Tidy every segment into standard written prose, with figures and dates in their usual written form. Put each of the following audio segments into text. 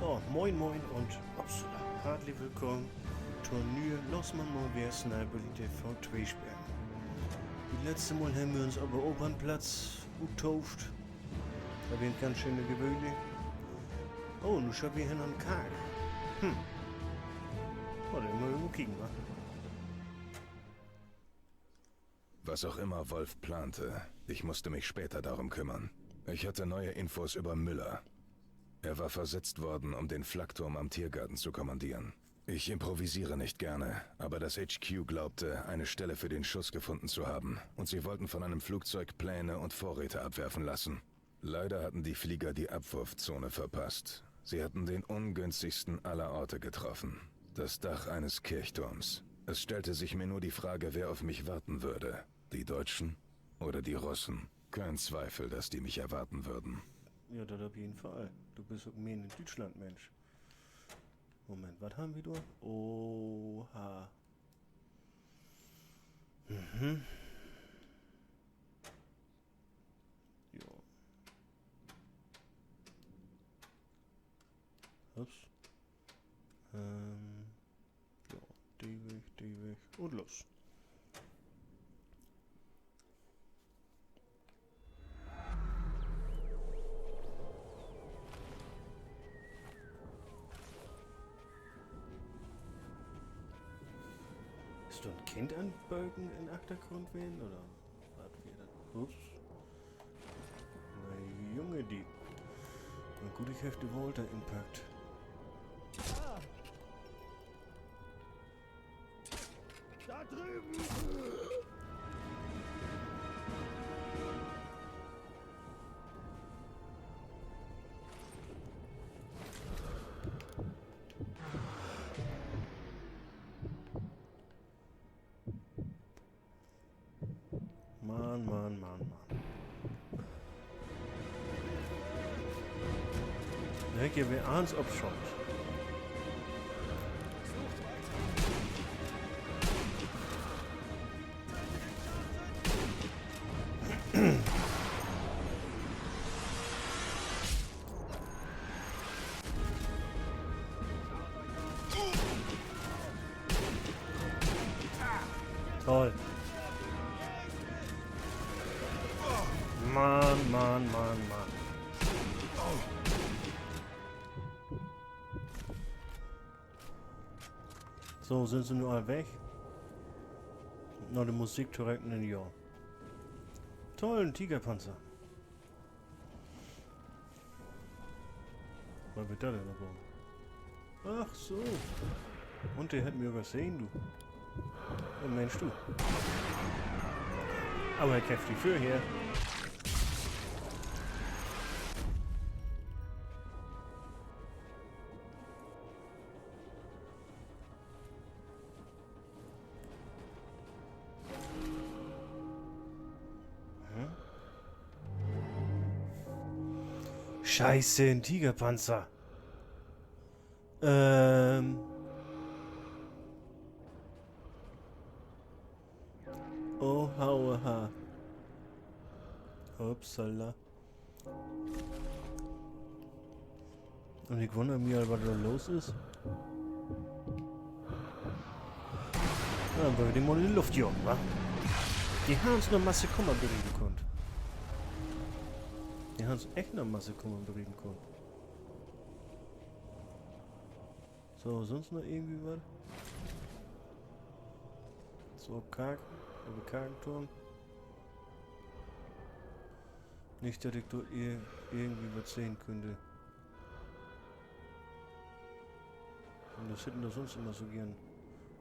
Ja, moin moin und upsala, herzlich willkommen zur neuen Lass mal mal wer Sniper die TV2 spielen. Die letzte Mal haben wir uns aber Opernplatz getauft. Da werden ganz schöne Gewöhne. Oh, nun schauen wir hin an Karl. Warte, mal kicken, wa? Was auch immer Wolf plante, ich musste mich später darum kümmern. Ich hatte neue Infos über Müller. Er war versetzt worden, um den Flakturm am Tiergarten zu kommandieren. Ich improvisiere nicht gerne, aber das HQ glaubte, eine Stelle für den Schuss gefunden zu haben, und sie wollten von einem Flugzeug Pläne und Vorräte abwerfen lassen. Leider hatten die Flieger die Abwurfzone verpasst. Sie hatten den ungünstigsten aller Orte getroffen, das Dach eines Kirchturms. Es stellte sich mir nur die Frage, wer auf mich warten würde. Die Deutschen oder die Russen? Kein Zweifel, dass die mich erwarten würden. Ja, das auf jeden Fall. Du bist auch mehr ein Deutschland, Mensch. Moment, was haben wir da? Oha. Ja. Ups. Ja, die Weg und los. Ist da ein Kind an Bögen im Achtergrund wählen oder was wir da? Ups. Na Junge, die. Na gut, ich habe die Volta Impact. Da drüben! Mann. Ne, gib mir eins abschaut. Toll. Mann. So, sind sie nur alle weg? Noch die Musik direkt in den Jahr. Toll, ein Tigerpanzer. Was wird da denn aber? Ach so. Und der hat mir übersehen, du. Oh Mensch, du. Aber er kämpft die für hier. Scheiße, ein Tigerpanzer. Oh, hauaha. Upsala. Und ich wundere mich, was da los ist. Ja, dann wollen wir den mal in die Luft jagen, wa? Die haben uns noch Masse Kummer bereden können. Die haben uns echt noch Masse Kummer bereden können. So, sonst noch irgendwie was? So, Kargenturm. Nicht, dass ich dort irgendwie was sehen könnte. Und das hätten doch sonst immer so gern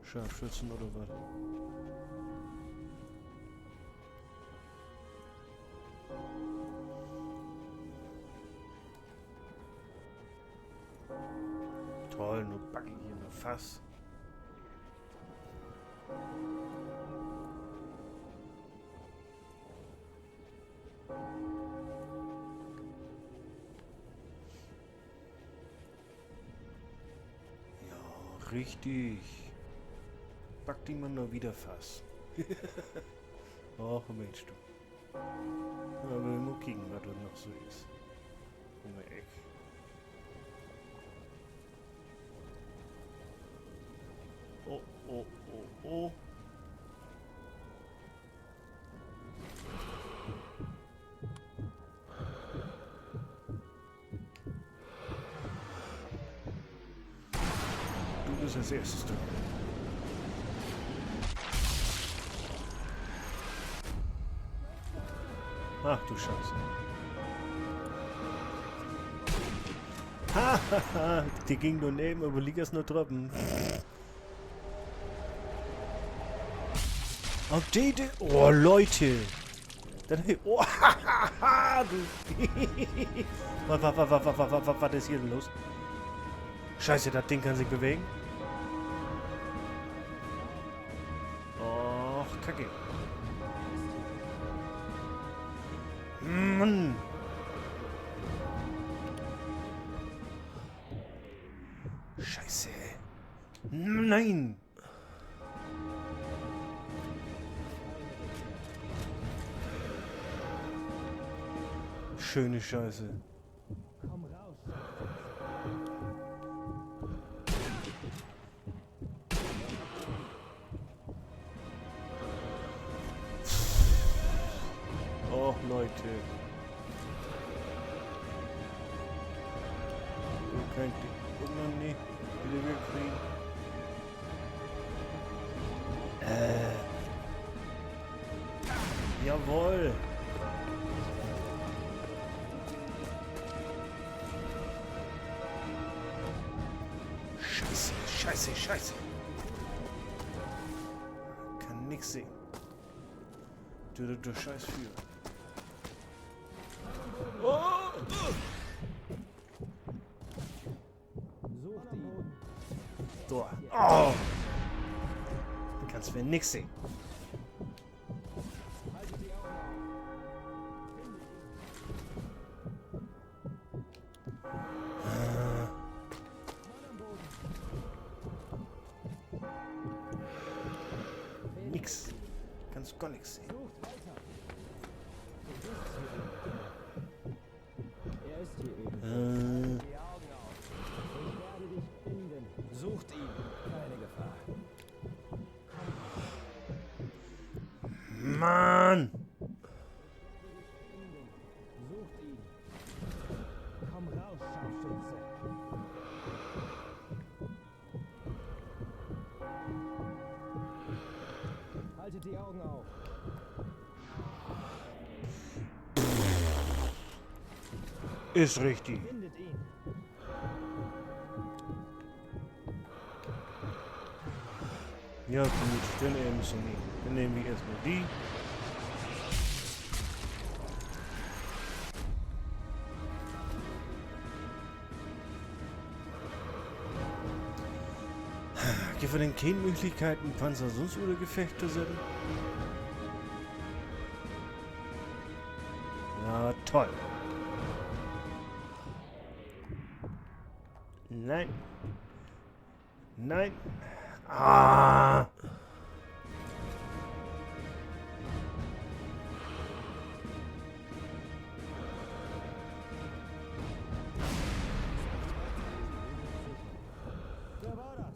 Scharfschützen oder was. Toll, nur backe ich hier nur Fass. Ja, richtig. Back die man nur wieder Fass. Och, Mensch, du. Aber wir mal kicken, was da noch so ist. Um die Ecke. oh, oh, oh. Du bist als erstes dran. Ach du Scheiße. Hahaha, die ging nur neben, aber liegt erst nur droppen. Auf die... Oh, Leute. Dann... Oh, hahaha, du... Was ist hier denn los? Scheiße, das Ding kann sich bewegen. Och, Kacke. Mann. Scheiße. Nein. Schöne Scheiße. Komm raus. Och, Leute. Ihr könnt die noch nicht wieder wegkriegen. Jawohl. Scheiße, scheiße, scheiße. Kann nix sehen. Du scheiß Führer. Oh! Sucht ihn. So. Oh! Du kannst mir nix sehen. Haltet die Augen auf. Mann am Boden. Nix. Kannst gar nix sehen. Sucht weiter. Er ist hier irgendwo. Die Augen auf. Ich werde dich finden. Sucht ihn. Keine Gefahr. Mann! Sucht ihn. Komm raus, Scharfschütze. Haltet die Augen auf. Ist richtig. Findet ihn. Ja, gut, dann eben so nicht. Dann nehmen wir erstmal die. Gibt es denn keine Möglichkeiten, Panzer sonst oder Gefechte sind? Ja, toll. Nein. Nein. Ah. Wer war das?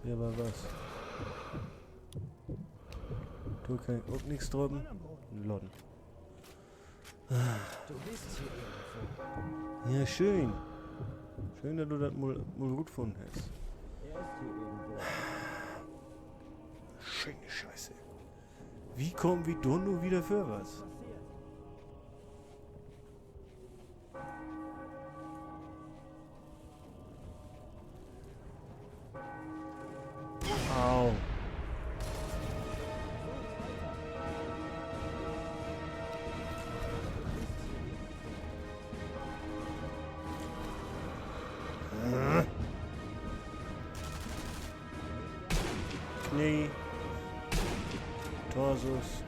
Wer war was? Du kannst auch nichts drücken. Mann am Boden. Lotten. Du bist hier irgendwo. Ja, schön. Schön, dass du das mal gut gefunden hast. Er ist hier irgendwo. Schöne Scheiße. Wie kommen wir da nur wieder für was? Passiert. Au. Knie. Torsus.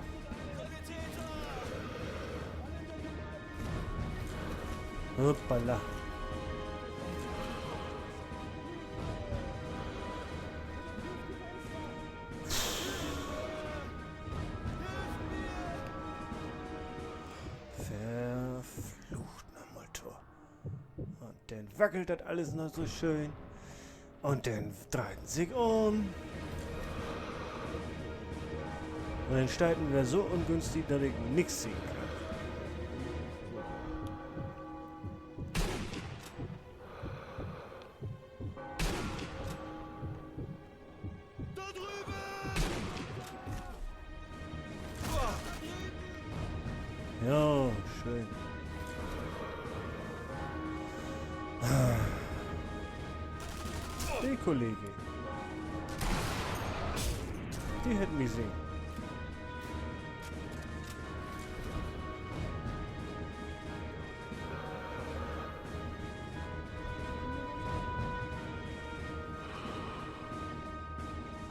Hoppala. Verflucht nochmal Tor. Und dann wackelt das alles noch so schön. Und dann dreht sich um. Und den Steiten wäre so ungünstig, dass ich nichts sehen kann. Ja, schön. Die Kollege. Die hätten wir sehen.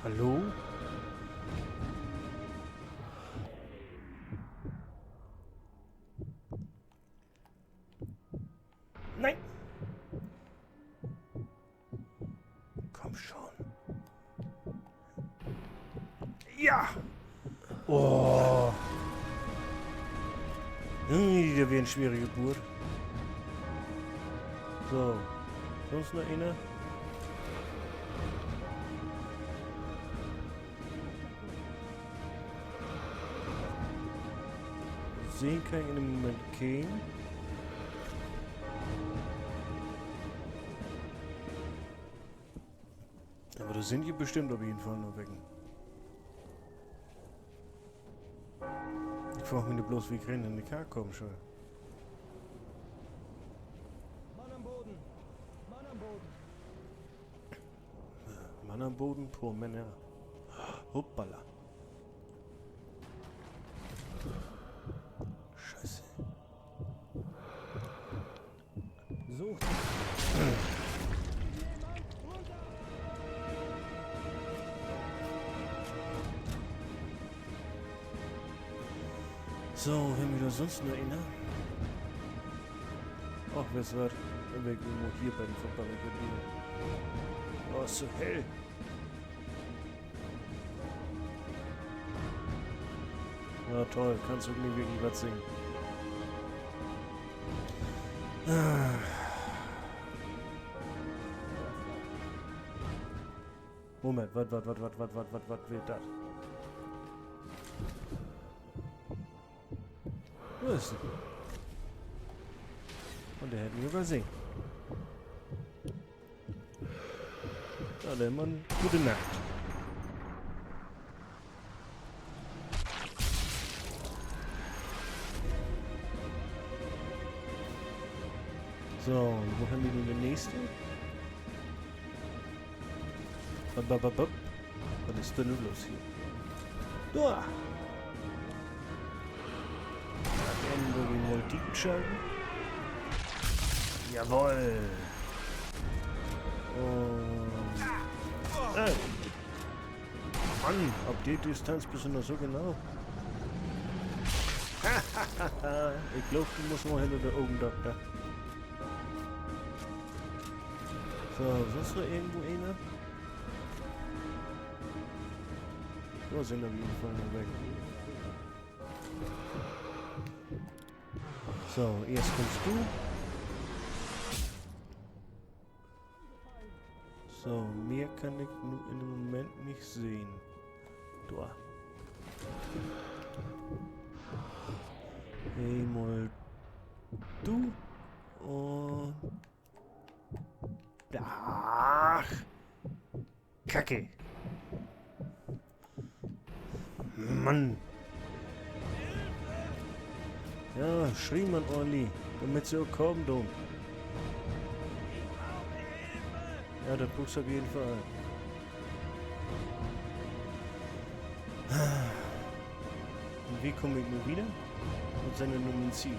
Hallo? Nein! Komm schon. Ja! Oh! Irgendwie wieder wie eine schwere Geburt. So. Sonst noch einer? Sehen kann ich in dem Moment keinen. Aber da sind die bestimmt auf jeden Fall noch weg. Ich frage mich nicht bloß, wie ich rein in die Karte kommen soll. Mann am Boden! Mann am Boden! Mann am Boden, pro Männer. Hoppala. Scheiße. Sucht So, haben wir da sonst noch einer? Ach, was war? Weg irgendwo hier bei den Verbarrikadieren. Oh, ist so hell. Ja, toll. Kannst du nie wirklich was singen. Ah. Moment, was wird das? Wo ist er? Und der hätte mich übersehen. Ja, der Mann, gute Nacht. So, wo haben wir denn den nächsten? Was ist denn los hier? Da! Dann wir mal die schalten. Jawohl! Und... Mann, ab die Distanz bist du noch so genau. Ich glaube, du musst mal hinter der Augendoktor. So, sonst noch irgendwo einer? So sind auf jeden Fall noch weg. So, erst kommst du. So, mehr kann ich nur in dem Moment nicht sehen. Da. Einmal du und... Ach! Kacke! Mann! Ja, schrie man ordentlich, damit sie auch kommen, dumm. Ja, das buchst auf jeden Fall. Und wie komme ich nur wieder? Mit seinen neuen Ziele.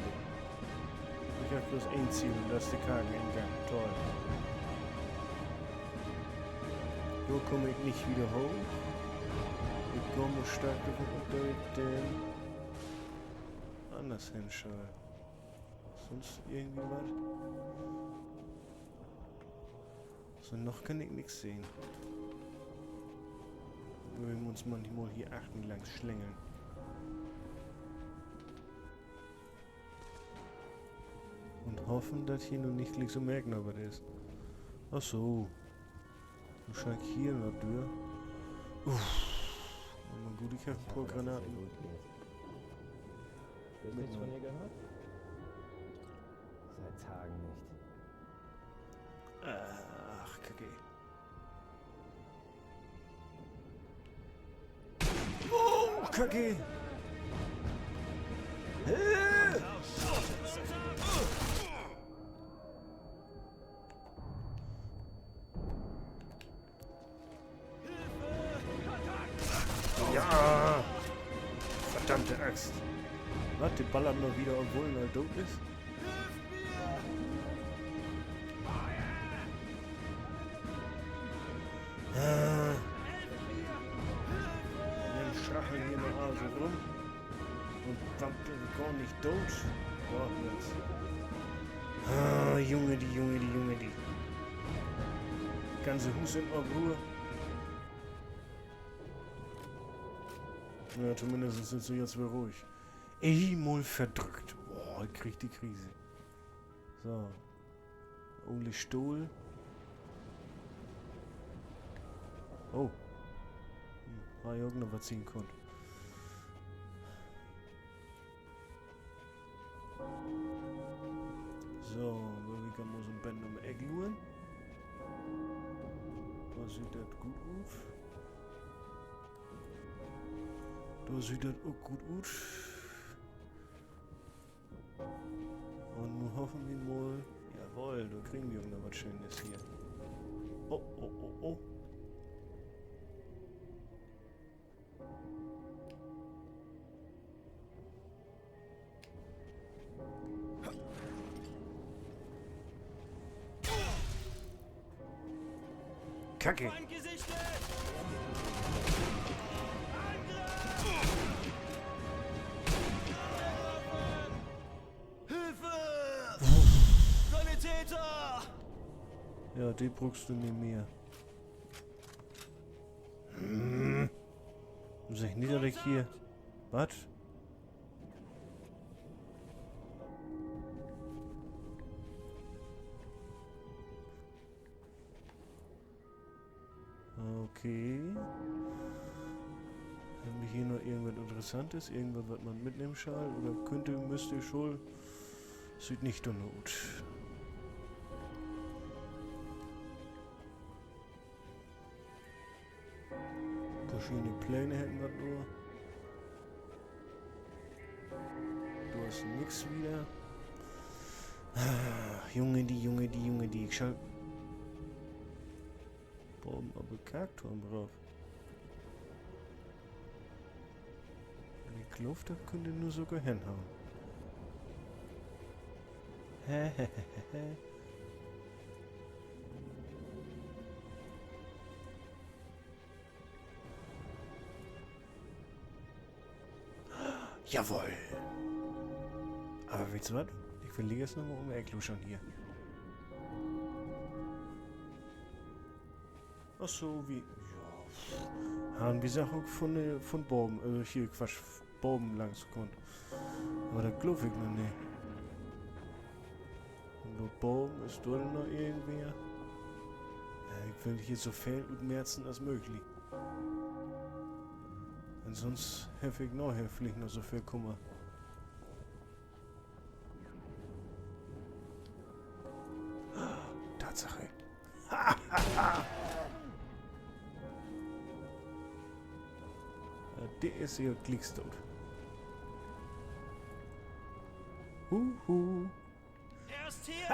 Ich habe bloß ein Ziel und das ist die Krageneingang. Toll. So komme ich nicht wieder hoch. Ich komme stark davon unter anders hinschauen. Sonst irgendwie was? So, noch kann ich nichts sehen. Wir werden uns manchmal hier lang schlängeln. Und hoffen, dass hier noch nicht gleich so merken, aber das ist. Ach so. Du schreibst hier in der Tür. Uff. Mal gut, ich habe ein paar Dass es dir Granaten. gut geht. Du hast nichts von ihr gehört? Seit Tagen nicht. Ach, kacke. Oh, kacke. Ja! Verdammte Axt. Was, die ballern nur wieder, obwohl er tot ist? Dann stracheln hier noch also rum. Und wampeln gar nicht tot. Ja, jetzt. Ah, Junge, die. Ganze Hus in Ruhe. Ja, zumindest sind sie jetzt wieder ruhig. Mal verdrückt. Boah, ich krieg die Krise. So. Ole Stuhl. Oh. War ja noch was ziehen konnte. So, wir können mal so ein Band um Eck luren. Da sieht das gut aus. Da sieht das auch gut aus. Und nun hoffen wir mal. Jawohl, da kriegen wir noch was Schönes hier. Oh, oh, oh, oh. Kacke. Ja, die brauchst du nicht mehr. Sag ich niederlich hier. Was? Okay. Haben wir hier noch irgendwas Interessantes? Irgendwas, was man mitnehmen soll? Oder könnte, müsste schon. Sieht nicht so gut. Verschiedene Pläne hätten wir nur. Du hast nix wieder. Ah, Junge, die. Ich schau. Boah, aber Kakturm drauf. Die Kluft, da könnte nur sogar hinhauen. Hehehehe. Jawohl. Aber willst du was? Ich verlege jetzt nochmal um Ecklo schon hier. Ach so, wie... Ja. Haben wir Sachen von Boben, hier Quatsch, Boben langs kommt. Aber da glaube ich noch nicht. Und nur Boben ist dort noch irgendwer. Ja, ich will hier so viel und merzen als möglich. Und sonst helfe ich nachher vielleicht noch so viel Kummer. Tatsache. Der ist hier klickstot. Huhu. Er ist hier!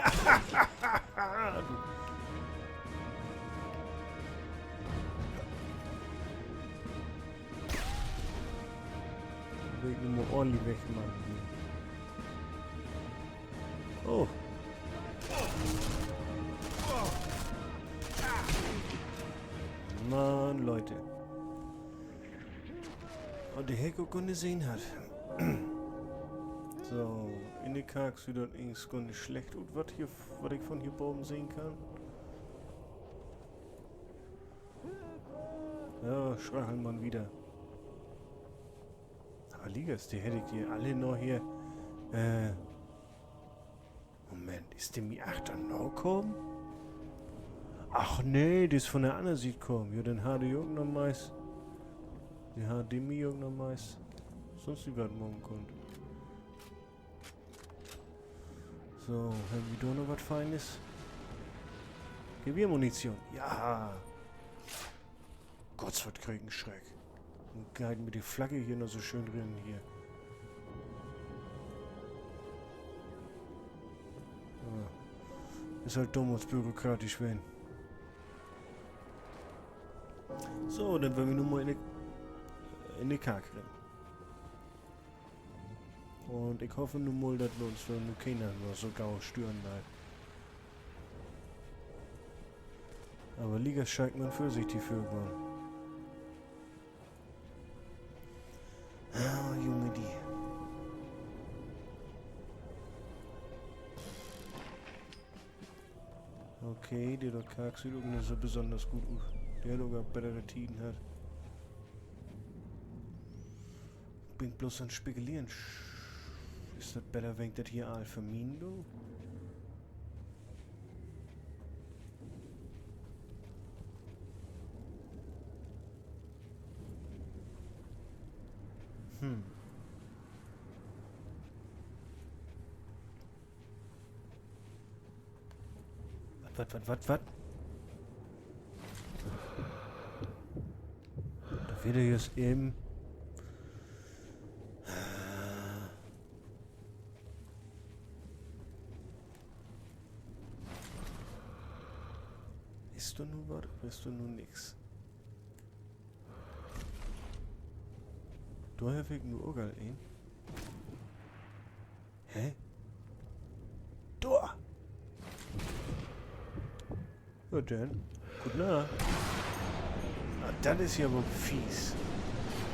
Will ich nur mal ordentlich wegmachen. Oh. Mann, Leute. Und die Hecko Kunde sehen hat. So, in die Kark sieht das irgendwie nicht schlecht aus, was ich von hier oben sehen kann. Ja, Schrachelmann wieder. Aber Ligas, die hätte ich dir alle noch hier. Moment, ist der Mi 8 noch gekommen? Ach nee, das ist von der anderen Seite gekommen. Ja, dann hatte ich auch noch meist. Die HDMI irgendwann meist. Sonst die werden morgen kommt. So, haben wir da noch was Feines? Gewehmunition. Ja. Gott, was krieg ich Schreck. Und gehalten mit die Flagge hier noch so schön drin hier. Ist halt dumm, was bürokratisch werden. So, dann werden wir nun mal in die Kark rennen. Und ich hoffe nun mal, dass wir uns für nur keiner nur so gau stören da. Aber Liga scheint man vorsichtig für geworden. Ah, Junge, die. Okay, der der Kark sieht irgendwie so besonders gut aus. Der sogar bessere Tiden hat. Bin bloß an Spekulieren. Ist das besser, wenn ich das hier all vermieden, du? Was? Da wird er jetzt eben... Ist du nur was, bist du nur nix? Du hast nur Urgal ein. Hä? Du! Ja, dann. Gut na. Ah, das ist ja wohl fies.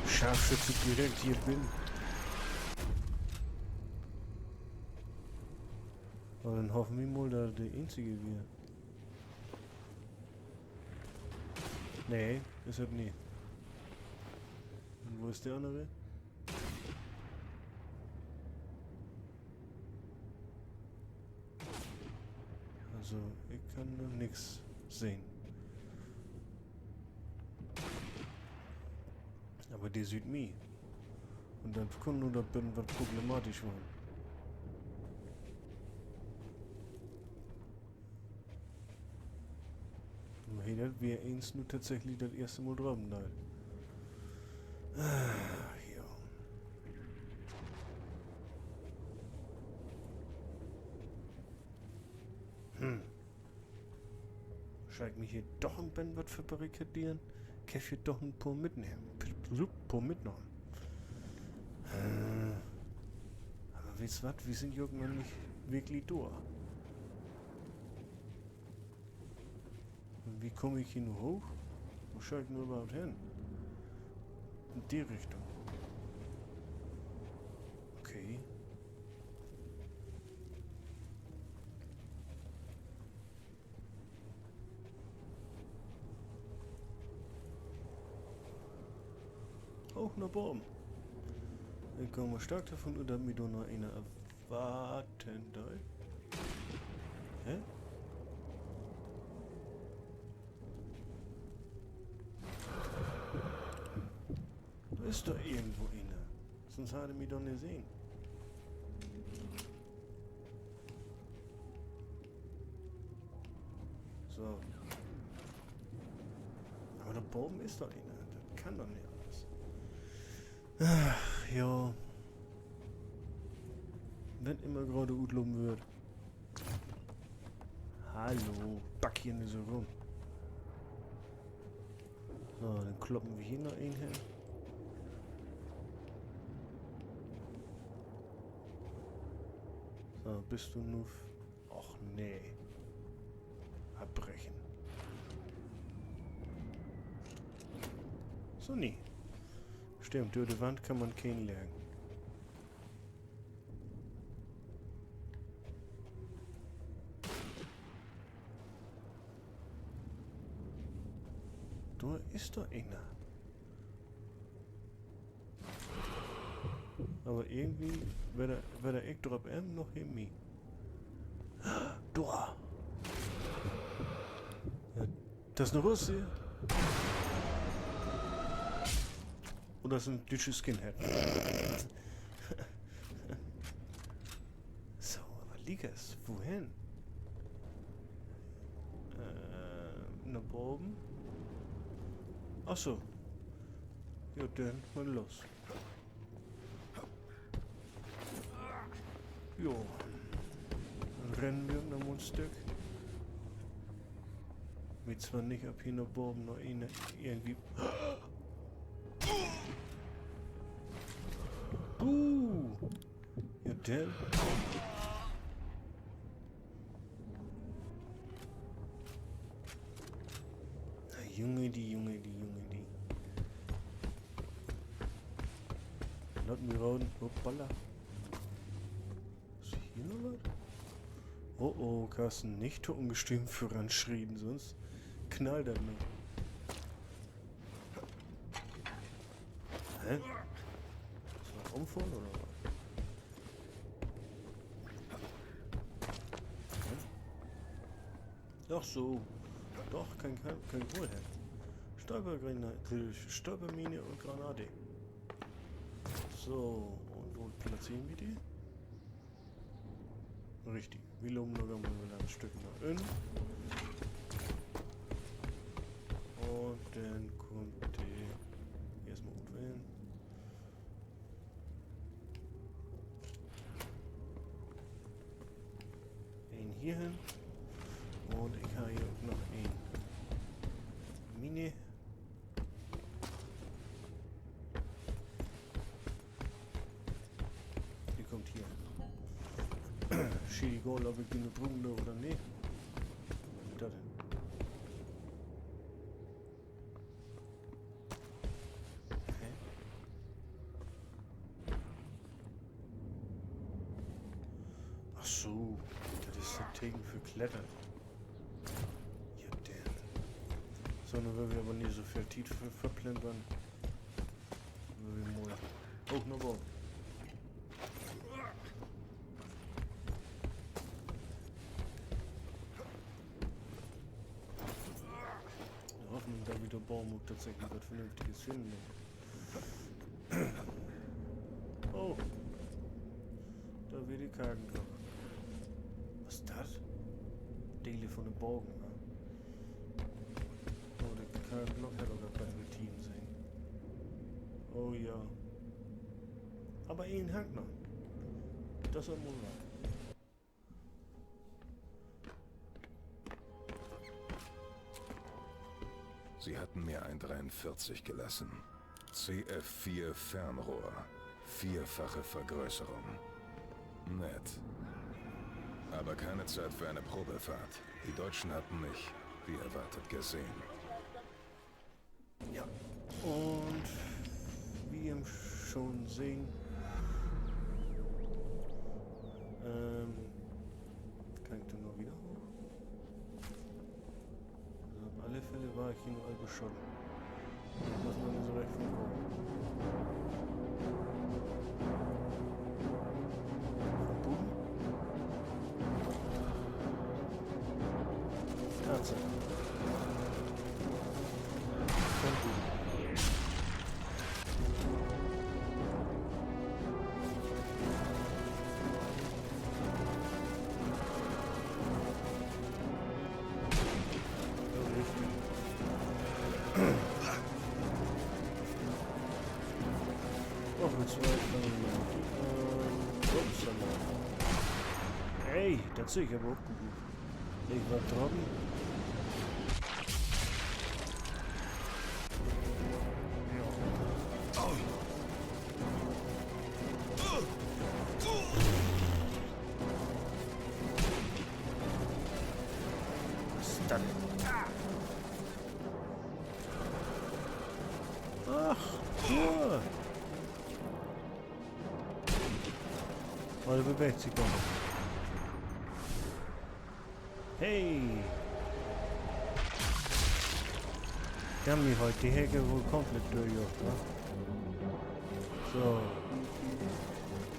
Scharfschütze direkt hier bin. Aber dann hoffen wir mal, dass der einzige wird. Nee, ist halt nie. Und wo ist der andere? Also, ich kann noch nichts sehen. Aber die sieht mich. Und dann kann nur das was problematisch werden. Hey, das wäre eins nur tatsächlich das erste Mal drüben da. Ja. Scheint mich hier doch ein Ben was verbarrikadieren. Kann ich hier doch ein paar mitnehmen. Paar mitnehmen. Aber wisst was? Wir sind irgendwann nicht wirklich durch. Und wie komme ich hier nur hoch? Wo schaue ich nur überhaupt hin? In die Richtung. Okay. Auch nach oben. Ich komme stark davon, dass mir da noch einer erwarten soll. Hä? Da ist doch irgendwo einer. Sonst hat er mich doch nicht sehen. So. Aber da oben ist doch einer. Das kann doch nicht alles. Ach, ja. Wenn immer gerade gut loben wird. Hallo. Back hier nicht so rum. So, dann kloppen wir hier noch einen hin. So, bist du nur... Och nee. Abbrechen. So nie. Stimmt, durch die Wand kann man kennenlernen. Da ist doch einer. Aber irgendwie wird er echt drauf noch in mich. Da! Ja, das ist eine Russie. Oder ist ein deutsches Skinhead? So, aber liegt es? Wohin? Nach oben? Achso. Ja, dann mal los. Jo. Dann rennen wir noch ein Stück. Mit zwar nicht, ob hier nach oben noch eine irgendwie... Ja, dann... Na, Junge, die. Lass mich raus. Hoppala. Ist hier noch was? Oh oh, Carsten, nicht ungestüm voranschrien, sonst knallt er noch. Hä? Ist er umfahren oder was? Ach so. Doch, kein Wohlherr. Stolpermine und Granate. So, und wo platzieren wir die? Richtig. Wir loben noch einmal ein Stück nach innen. Und dann kommt die erstmal umwählen. Einen hier hin. Und ich habe hier noch ein Mine. Die kommt hier. Schädigung, ob ich die noch drüben oder nicht. Was ist das denn? Hä? Ach so, das ist der Tegen für Klettern. Ja, der. So, dann würden wir aber nicht so viel Tiet verplempern. Würden wir mal auch noch bauen. Da wieder Baum tatsächlich was Vernünftiges finden. Oh. Da wird die Kargenglock. Was ist das? Dele von den Bogen, ne? Oh, der Kargenglock hat auch gar keine Tiefen sehen. Oh ja. Aber einen hängt noch. Das ist ein Monat. Sie hatten mir ein 43 gelassen. CF4 Fernrohr. 4-fache Vergrößerung. Nett. Aber keine Zeit für eine Probefahrt. Die Deutschen hatten mich, wie erwartet, gesehen. Ja. Und wie ihr schon sehen, kann ich da noch wieder hoch? Also auf alle Fälle war ich hier nur all beschotten. Was man nicht so recht von Buben? Tatsache. Von Buben. Hey, das sehe ich aber auch gut. Ich war trocken. Was ist das denn? Ach, ja. Oder bewegt sich doch noch. Hey! Die haben mich heute die Hecke wohl komplett durchgejocht, wa? So.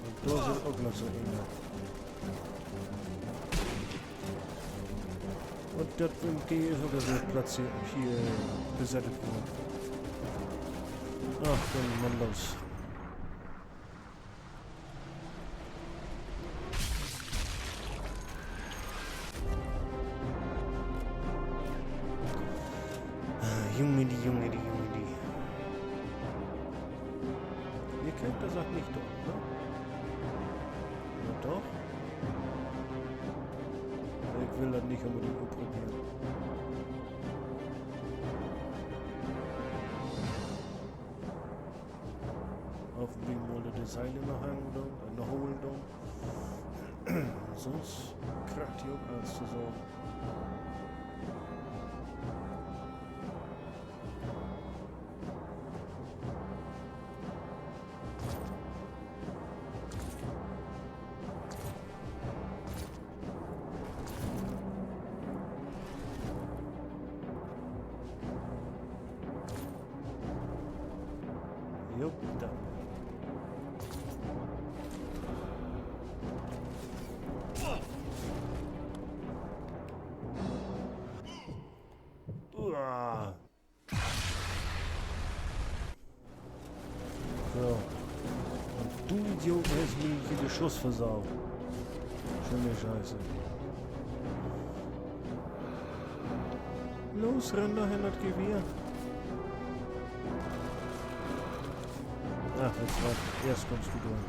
Und da sind auch noch so eine. Und das MG ist sogar so platziert, hier besetzt worden. Ach, dann mal los. Junge, die. Ihr kennt das auch nicht doch, ne? Oder doch? Ich will das nicht unbedingt probieren. Hoffentlich wollte die Seile noch hängen, noch holen. Sonst kracht die auch alles zusammen. Jupp, da. Uah. So. Und du Idiot hast mir jeden Schuss versaut. Schöne Scheiße. Los, renn doch hin, das Gewehr. Ach, jetzt warte. Erst kommst du durch.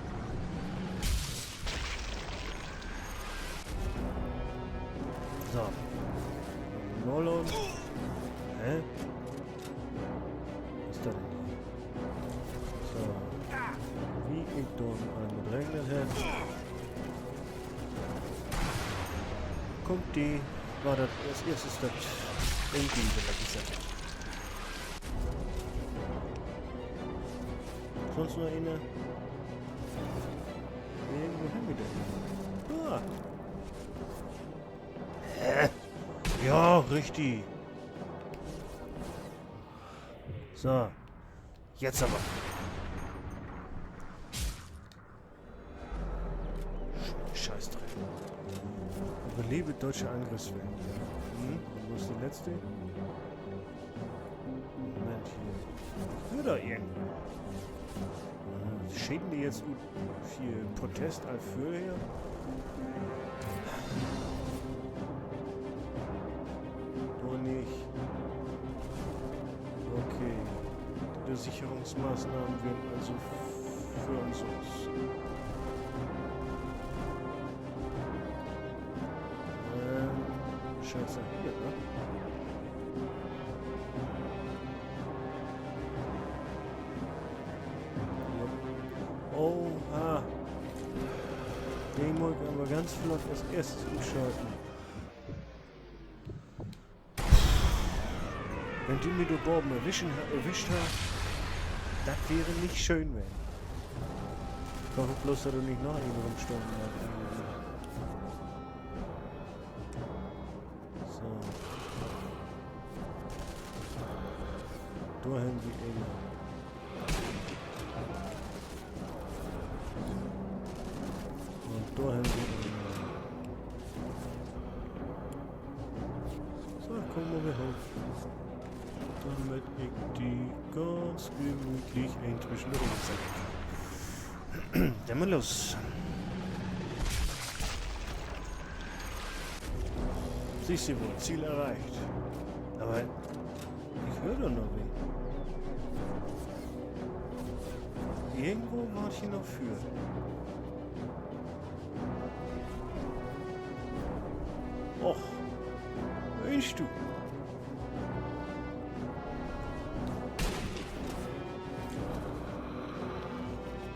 So. Nolon. Hä? Was ist das denn hier? So. Wie ich dort einmal drängen hätte. Kommt die. War das als erstes das Endgame, wenn ich gesagt habe. Sonst nur eine. Wo haben wir denn? Ah. Ja, richtig. So. Jetzt aber. Scheißdreck. Überlebe deutsche Angriffswellen. Hm? Und wo ist die letzte? Moment hier. Ich will da irgendwo. Schäden die jetzt viel Protest für hier? Nur nicht. Okay. Die Sicherungsmaßnahmen werden also für uns aus. Scheiße hier, ne? Oha. Den muss ich aber ganz flott als erstes umschalten. Wenn du mir den Borben erwischt hast, das wäre nicht schön, wenn. Ich hoffe bloß, dass du nicht noch einen rumstanden hast. So. Da haben wir ihn. Und da haben wir ihn. So, kommen wir hoch. Damit ich die ganz gemütlich inzwischen rumsetze. Dann mal los. Siehst du wohl, Ziel erreicht. Aber ich höre doch noch wen. Irgendwo wart ich noch für. Och, Mensch du.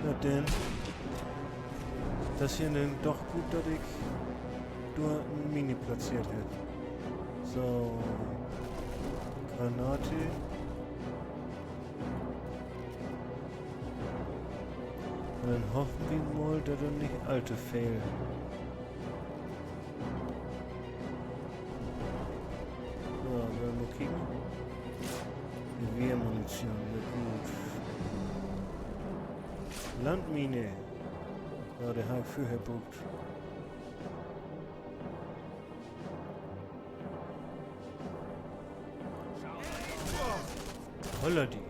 Na denn, das hier nimmt doch gut, dass ich nur eine Mine platziert hätte. So, Granate. Und dann hoffen wir mal, dass er nicht alte fehlen. So, wollen wir kicken? Gewehrmunition, ja gut. Landmine. Ja, der hat vorher bucht. Holla die.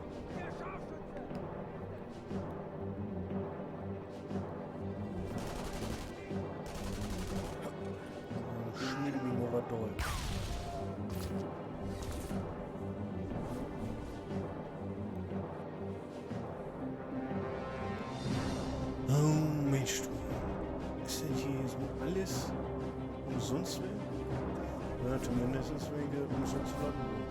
mindestens wegen der müssen zu landen.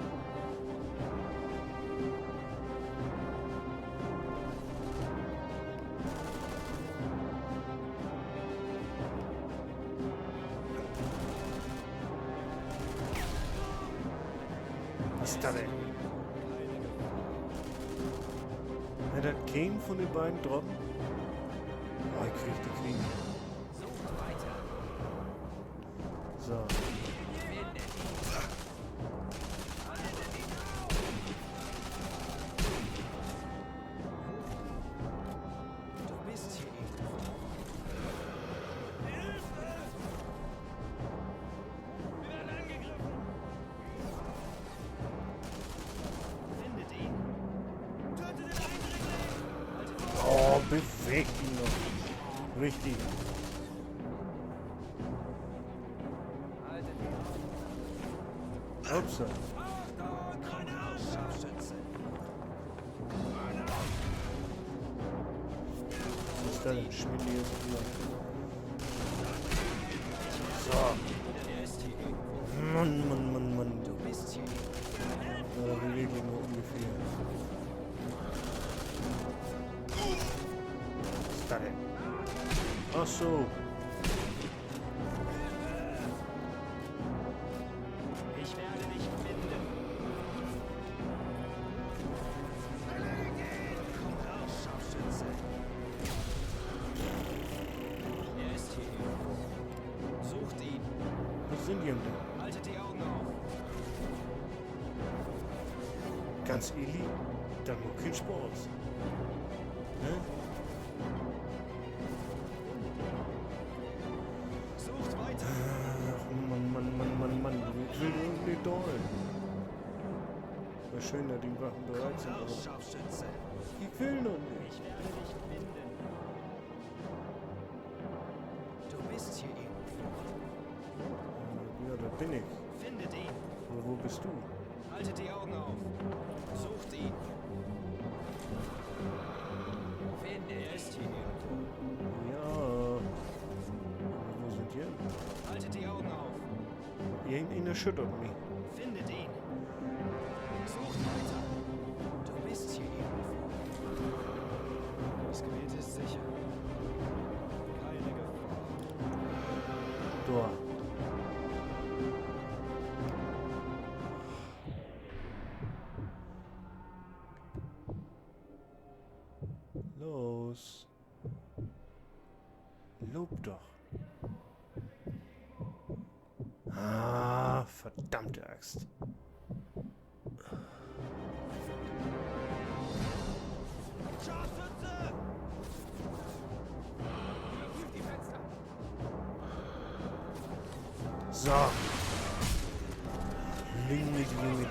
Was ist das denn? Hat er keinen von den beiden droppen? Oh, ich krieg die Kriege. So. Du bist hier irgendwo. Findet ihn. Tötet den Eindringling! Oh, bewegt ihn noch. Richtig. Upsa. Scharfschütze. Was ist da denn? Schmilliges Blut. So. Er ist hier irgendwo. Mann. Du bist hier irgendwo. Ja, bewegt ihn nur ungefähr. Was ist da denn? Ach so. Ich werde dich finden. Komm raus, Scharfschütze. Er ist hier irgendwo. Sucht ihn. Was sind die denn? Haltet die Augen auf. Ganz ehrlich, dann nur kein Sport. Ne? Sucht weiter. Ach, Mann. Ich will irgendwie dollen. Wäre schön, dass die Waffen bereit sind, Komm raus, aber Scharfschütze. ich will noch nicht. Ich werde dich finden. Du bist hier irgendwo. Ja, da bin ich. Findet ihn. Aber wo bist du? Haltet die Augen auf. Sucht ihn. Er ist hier irgendwo. Ja. Aber wo sind die? Haltet die Augen auf. Irgendeiner erschüttert mich. Findet ihn. Sucht weiter. Du bist hier irgendwo. Das Gebiet ist sicher. Keine Gefahr. Da. Los. Lob doch. Ah, verdammte Axt. Scharfschütze! Die Fenster! So. Junge.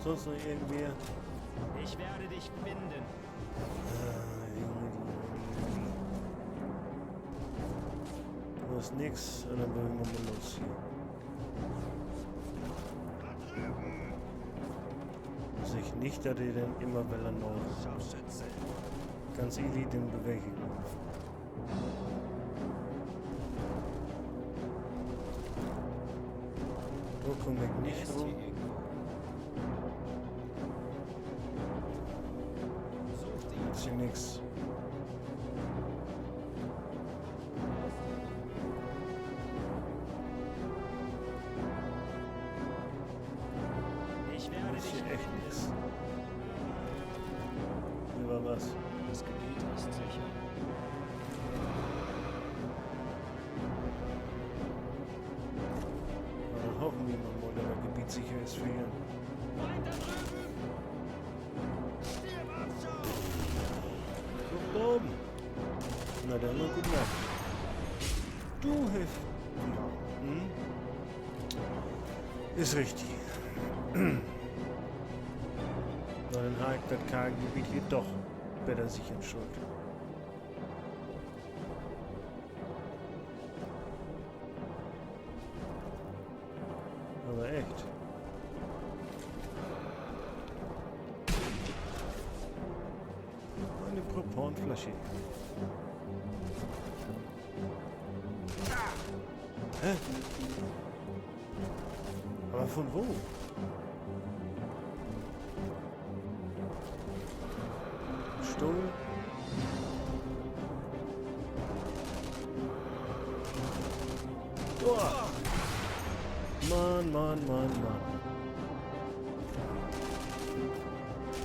Sonst noch irgendwer? Ich werde dich finden. Junge. Du hast nix, und dann wollen wir mal los hier. Sich nicht, dass ihr dann immer Welle noch Scharfschütze. ganz easy den Bewegung. Da komme ich Er nicht ist hier rum. irgendwo. Sucht ihn. Jetzt hier nix. Ich werde Jetzt dich hier echt finden. nix. Hier war was. Das Gebiet ist sicher. Na, dann hoffen wir mal, dass das Gebiet sicher ist für ihn. Weiter drüben! Stirb ab, Schau! Guck da oben. Na dann mal gute Nacht. Du hilfst. Ja. Hm? Ist richtig. Na dann hakt das karge Gebiet hier doch besser sich in Schuld. Aber echt. Eine Propanflasche. Hä? Aber von wo? Stuhl? Oh. Mann, Mann, Mann, Mann.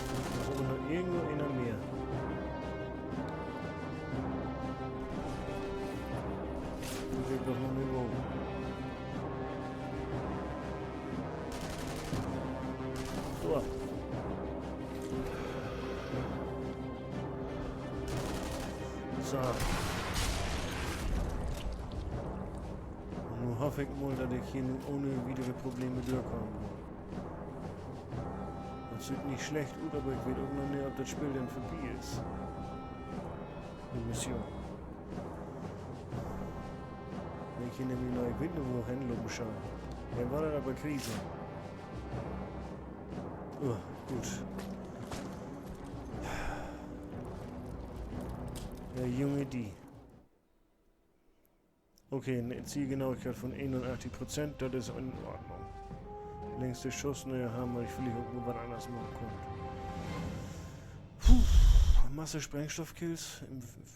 Da ist aber noch irgendwo einer mehr. Ich will doch noch nicht wo. So. So. Und nun hoffe ich mal, dass ich hier nun ohne weitere Probleme durchkommen kann. Das sieht nicht schlecht aus, aber ich weiß auch noch nicht, ob das Spiel denn vorbei ist. Die Mission. Wenn ich hier nämlich noch, ich weiß nicht, wo hinlaufen schauen. Dann war das aber Krise. Oh, gut. Ja, Junge, die. Okay, eine Zielgenauigkeit von 81%, das ist in Ordnung. Längste Schuss, naja, haben wir vielleicht auch was anderes machen können. Puh, Masse Sprengstoffkills,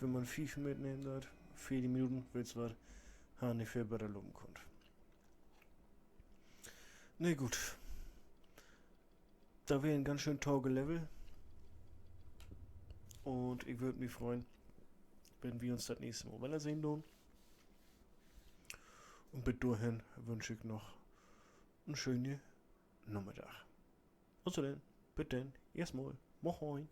wenn man viel mitnehmen darf. 4 Minuten, wird's was, haben nicht viel besser loben konnte. Ne, gut. Da wäre ein ganz schön tauge Level. Und ich würde mich freuen, wenn wir uns das nächste Mal wiedersehen lohnen. Und bis dahin wünsche ich noch einen schönen Nachmittag. Also dann, bitte, erstmal, moin.